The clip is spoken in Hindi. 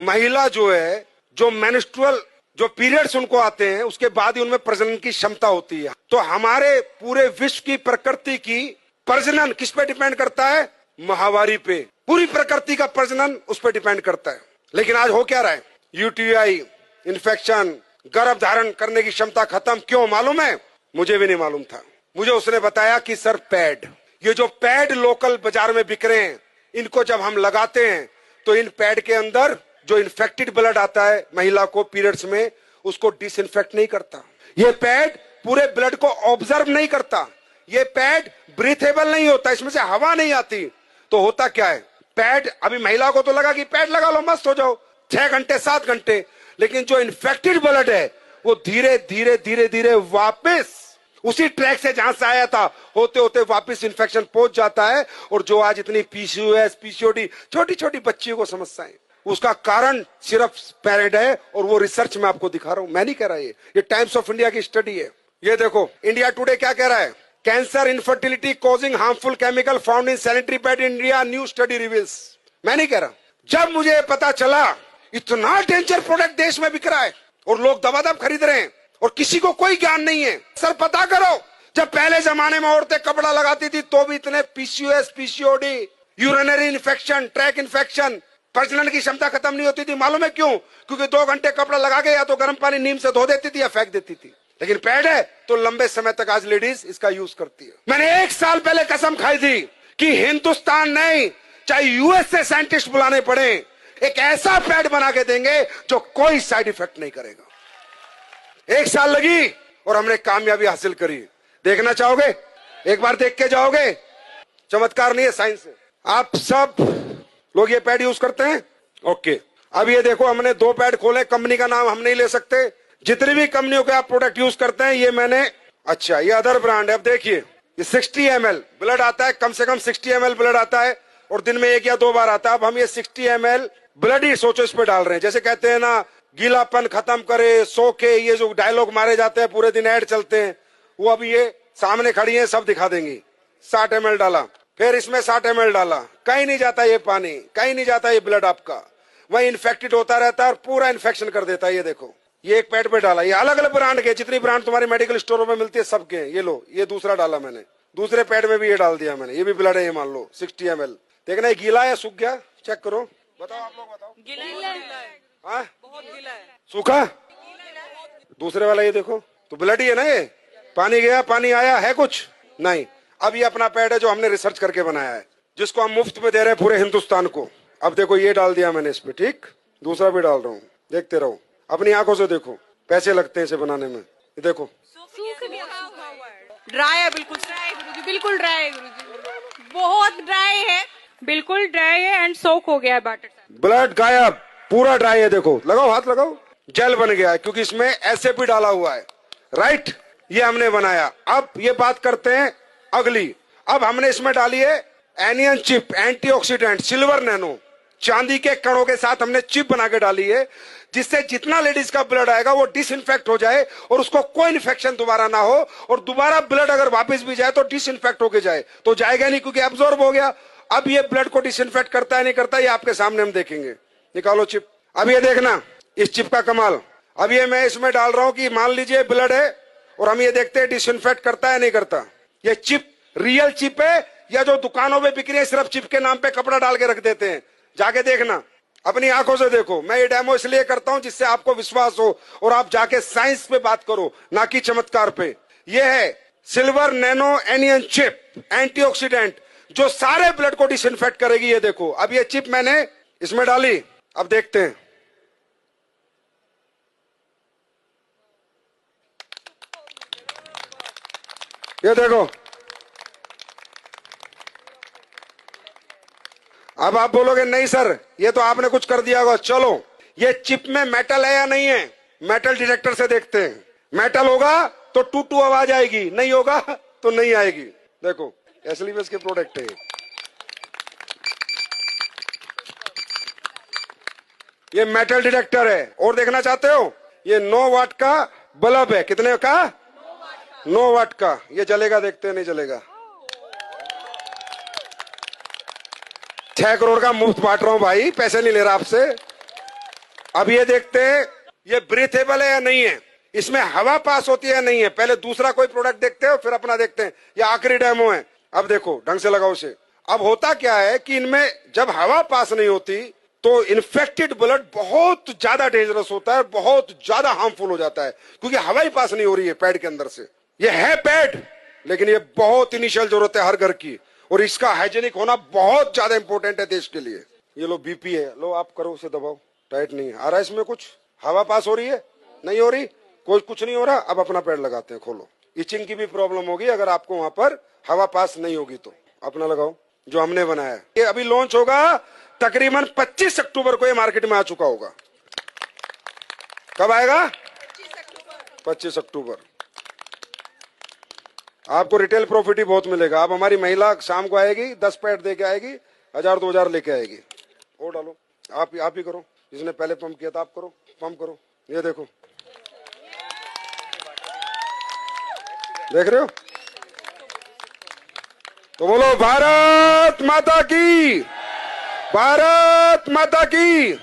महिला जो है, जो मेंस्ट्रुअल जो पीरियड्स उनको आते हैं, उसके बाद ही उनमें प्रजनन की क्षमता होती है। तो हमारे पूरे विश्व की प्रकृति की प्रजनन किस पे डिपेंड करता है? माहवारी पे। पूरी प्रकृति का प्रजनन उस पर डिपेंड करता है। लेकिन आज हो क्या रहा है? यूटीआई, इन्फेक्शन, गर्भ धारण करने की क्षमता खत्म। क्यों मालूम है? मुझे भी नहीं मालूम था। मुझे उसने बताया कि सर पैड, ये जो पैड लोकल बाजार में बिक रहे हैं, इनको जब हम लगाते हैं तो इन पैड के अंदर जो इन्फेक्टेड ब्लड आता है महिला को पीरियड्स में, उसको डिसइंफेक्ट नहीं करता। ये पैड पूरे ब्लड को ऑब्जर्व नहीं करता। ये पैड ब्रीथेबल नहीं होता, इसमें से हवा नहीं आती। तो होता क्या है? पैड, अभी महिला को तो लगा कि पैड लगा लो मस्त हो जाओ 6 घंटे 7 घंटे, लेकिन जो इन्फेक्टेड ब्लड है वो धीरे धीरे धीरे धीरे वापस उसी ट्रैक से जहां से आया था होते होते वापस इन्फेक्शन पहुंच जाता है। और जो आज इतनी पीसीओएस, पीसीओडी, छोटी छोटी बच्चियों को समस्याएं, उसका कारण सिर्फ पैड है। और वो रिसर्च में आपको दिखा रहा हूं, मैं नहीं कह रहा, ये टाइम्स ऑफ इंडिया की स्टडी है। ये देखो इंडिया टुडे क्या कह रहा है? Cancer, infertility causing harmful chemical found in sanitary pad in India, new study reveals. मैं नहीं कह रहा। जब मुझे पता चला इतना डेंजर प्रोडक्ट देश में बिक रहा है और लोग दबादब खरीद रहे हैं और किसी को कोई ज्ञान नहीं है, सर पता करो, जब पहले जमाने में औरतें कपड़ा लगाती थी तो भी इतने PCOS, PCOD, urinary infection, track infection, प्रजनन की क्षमता खत्म नहीं होती थी। मालूम है क्यों? क्योंकि 2 घंटे कपड़ा लगा के या तो गर्म पानी नीम से धो देती थी या फेंक देती थी। लेकिन पैड है तो लंबे समय तक आज लेडीज इसका यूज करती है। मैंने 1 साल पहले कसम खाई थी कि हिंदुस्तान नहीं, चाहे यूएस से साइंटिस्ट बुलाने पड़े, एक ऐसा पैड बना के देंगे जो कोई साइड इफेक्ट नहीं करेगा। 1 साल लगी और हमने कामयाबी हासिल करी। देखना चाहोगे? एक बार देख के जाओगे। चमत्कार नहीं है, साइंस है। आप सब लोग ये पैड यूज करते हैं? ओके, अब ये देखो हमने 2 पैड खोले। कंपनी का नाम हम नहीं ले सकते। जितनी भी कंपनियों के आप प्रोडक्ट यूज करते हैं, ये मैंने, अच्छा ये अदर ब्रांड है। अब देखिए ये 60 ml ब्लड आता है, कम से कम 60 ml ब्लड आता है और दिन में 1 या 2 बार आता है। अब हम ये 60 ml ब्लड ही सोचो इस पे डाल रहे हैं। जैसे कहते हैं ना, गीलापन खत्म करे, सो के, ये जो डायलॉग मारे जाते हैं, पूरे दिन ऐड चलते हैं, वो अभी ये सामने खड़ी है, सब दिखा देंगी। 60 ml डाला, फिर इसमें 60 ml डाला, कहीं नहीं जाता ये पानी, कहीं नहीं जाता ये ब्लड आपका, वही इन्फेक्टेड होता रहता है और पूरा इन्फेक्शन कर देता है। ये देखो ये एक पैड पे डाला, ये अलग अलग ब्रांड के, जितनी ब्रांड तुम्हारे मेडिकल स्टोरों में मिलती है सबके। ये लो, ये दूसरा डाला मैंने, दूसरे पैड में भी ये डाल दिया मैंने, ये भी ब्लड है, ये मान लो 60 ml। देखना ये गीला है सूख गया, चेक करो, बताओ आप लोग बताओ। गीला है, हाँ बहुत गीला है। सूखा? दूसरे वाला ये देखो तो ब्लड ही है ना, ये पानी गया पानी आया है कुछ नहीं। अब ये अपना पैड है जो हमने रिसर्च करके बनाया है, जिसको हम मुफ्त में दे रहे हैं पूरे हिंदुस्तान को। अब देखो ये डाल दिया मैंने इस पे, ठीक, दूसरा भी डाल रहा हूँ, देखते रहो, अपनी आंखों से देखो, पैसे लगते हैं इसे बनाने में। ये देखो ड्राई है, बिल्कुल ड्राई है गुरुजी, बिल्कुल ड्राई है गुरुजी, बहुत ड्राई है, बिल्कुल ड्राई है एंड सोक हो गया है वाटर। ब्लड गायब, पूरा ड्राई है। देखो लगाओ, हाथ लगाओ, जेल बन गया है क्योंकि इसमें ऐसे भी डाला हुआ है, राइट। ये हमने बनाया। अब ये बात करते हैं अगली। अब हमने इसमें डाली है anion chip, antioxidant, silver nano, चांदी के कणों के साथ हमने चिप बना के डाली है, जिससे जितना लेडीज का ब्लड आएगा वो डिसइंफेक्ट हो जाए और उसको कोई इन्फेक्शन दोबारा ना हो। और दोबारा ब्लड अगर वापस भी जाए तो डिसइंफेक्ट होके जाए, तो जाएगा नहीं क्योंकि एब्जॉर्ब हो गया। अब ये ब्लड को डिसइंफेक्ट करता है नहीं करता, ये आपके सामने हम देखेंगे। निकालो चिप। अब ये देखना इस चिप का कमाल। अब ये मैं इसमें डाल रहा हूं कि मान लीजिए ब्लड है और हम ये देखते हैं डिसइंफेक्ट करता है नहीं करता। ये चिप रियल चिप है या जो दुकानों में बिक रही है सिर्फ चिप के नाम पे कपड़ा डाल के रख देते हैं? जाके देखना, अपनी आंखों से देखो। मैं ये डेमो इसलिए करता हूं जिससे आपको विश्वास हो और आप जाके साइंस पे बात करो, ना कि चमत्कार पे। ये है silver nano anion chip, antioxidant, जो सारे ब्लड को डिसइंफेक्ट करेगी। ये देखो, अब ये चिप मैंने इसमें डाली, अब देखते हैं। ये देखो, अब आप बोलोगे नहीं सर ये तो आपने कुछ कर दिया होगा। चलो ये चिप में मेटल है या नहीं है, मेटल डिटेक्टर से देखते हैं। मेटल होगा तो टू टू आवाज आएगी, नहीं होगा तो नहीं आएगी। देखो एसलीवेस के प्रोडक्ट है ये मेटल डिटेक्टर है। और देखना चाहते हो, ये 9 वाट का बल्ब है। कितने का? 9 वाट का। ये जलेगा, देखते हैं नहीं जलेगा। 6 करोड़ का मुफ्त बांट रहा हूं भाई, पैसे नहीं ले रहा आपसे। अब ये देखते हैं ये ब्रीथेबल है या नहीं है, इसमें हवा पास होती है या नहीं है। पहले दूसरा कोई प्रोडक्ट देखते हो फिर अपना देखते हैं। ये आखिरी डेमो है। अब देखो ढंग से लगाओ इसे। अब होता क्या है कि इनमें जब हवा पास नहीं होती तो इन्फेक्टेड ब्लड बहुत ज्यादा डेंजरस होता है, बहुत ज्यादा हार्मफुल हो जाता है, क्योंकि हवा ही पास नहीं हो रही है पैड के अंदर से। ये है पैड, लेकिन ये बहुत इनिशियल जरूरत है हर घर की, और इसका हाइजेनिक होना बहुत ज्यादा इंपॉर्टेंट है देश के लिए। ये लो बीपी है, लो आप करो, उसे दबाओ। टाइट नहीं है, आ रहा है इसमें कुछ? हवा पास हो रही है? नहीं हो रही? कोई कुछ नहीं हो रहा। अब अपना पैड लगाते हैं, खोलो। इचिंग की भी प्रॉब्लम होगी अगर आपको वहां पर हवा पास नहीं होगी तो। अपना लगाओ जो हमने बनाया है। ये अभी लॉन्च होगा तकरीबन 25 अक्टूबर को, ये मार्केट में आ चुका होगा। कब आएगा? 25 अक्टूबर। आपको रिटेल प्रॉफिट ही बहुत मिलेगा। अब हमारी महिला शाम को आएगी, 10 पैड दे के आएगी, 1000-2000 लेके आएगी। और डालो, आप ही करो। जिसने पहले पंप किया था आप करो, पंप करो। ये देखो, देख रहे हो? तो बोलो भारत माता की, भारत माता की।